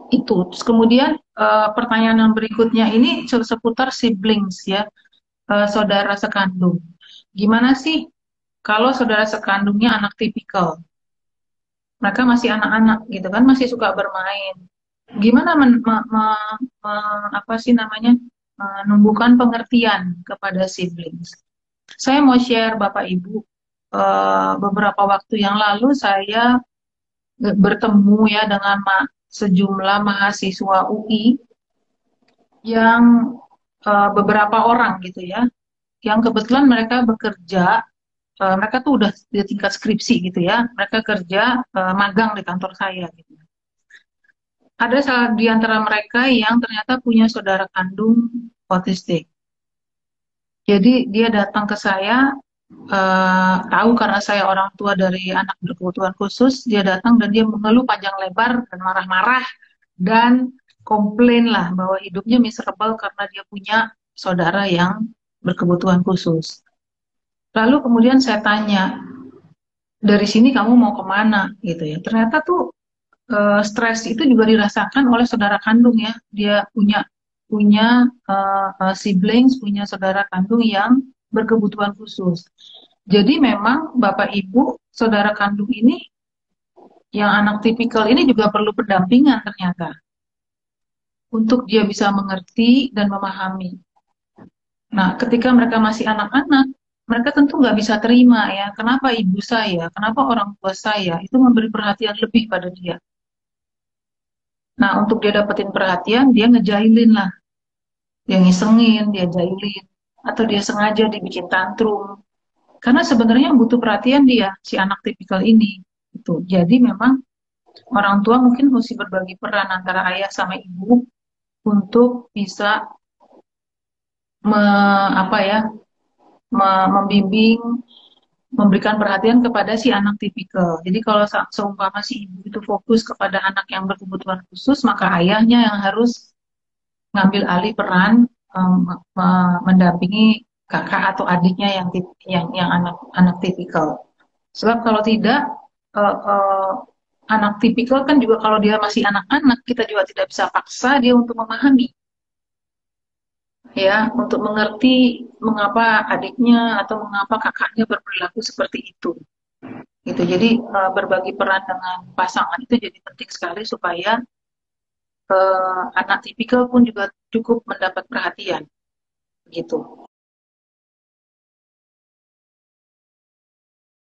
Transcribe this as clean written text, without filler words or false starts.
Itu. Terus kemudian pertanyaan yang berikutnya ini seputar siblings ya, saudara sekandung. Gimana sih kalau saudara sekandungnya anak tipikal? Mereka masih anak-anak gitu kan, masih suka bermain. Gimana apa sih namanya, menumbuhkan pengertian kepada siblings? Saya mau share Bapak Ibu, beberapa waktu yang lalu saya bertemu ya dengan sejumlah mahasiswa UI yang beberapa orang gitu ya, yang kebetulan mereka bekerja, mereka tuh udah di tingkat skripsi gitu ya, mereka kerja magang di kantor saya gitu. Ada salah di antara mereka yang ternyata punya saudara kandung autistik. Jadi dia datang ke saya, tahu karena saya orang tua dari anak berkebutuhan khusus, dia datang dan dia mengeluh panjang lebar dan marah-marah dan komplain lah bahwa hidupnya miserable karena dia punya saudara yang berkebutuhan khusus. Lalu kemudian saya tanya, dari sini kamu mau kemana gitu ya. Ternyata tuh stres itu juga dirasakan oleh saudara kandung ya. Dia punya punya siblings, punya saudara kandung yang berkebutuhan khusus. Jadi memang Bapak Ibu, saudara kandung ini yang anak tipikal ini juga perlu pendampingan ternyata untuk dia bisa mengerti dan memahami. Nah, ketika mereka masih anak-anak, mereka tentu nggak bisa terima ya, kenapa ibu saya, kenapa orang tua saya itu memberi perhatian lebih pada dia. Nah, untuk dia dapetin perhatian, dia ngejailin lah, dia ngisengin, dia jailin, atau dia sengaja dibikin tantrum. Karena sebenarnya yang butuh perhatian dia, si anak tipikal ini. Itu. Jadi memang orang tua mungkin mesti berbagi peran antara ayah sama ibu untuk bisa me, apa ya, membimbing, memberikan perhatian kepada si anak tipikal. Jadi kalau seumpama si ibu itu fokus kepada anak yang berkebutuhan khusus, maka ayahnya yang harus ngambil alih peran, mendampingi kakak atau adiknya yang anak tipikal. Sebab kalau tidak, uh, uh, anak tipikal kan juga kalau dia masih anak-anak, kita juga tidak bisa paksa dia untuk memahami, ya, untuk mengerti mengapa adiknya atau mengapa kakaknya berperilaku seperti itu. Gitu. Jadi berbagi peran dengan pasangan itu jadi penting sekali supaya anak tipikal pun juga cukup mendapat perhatian gitu.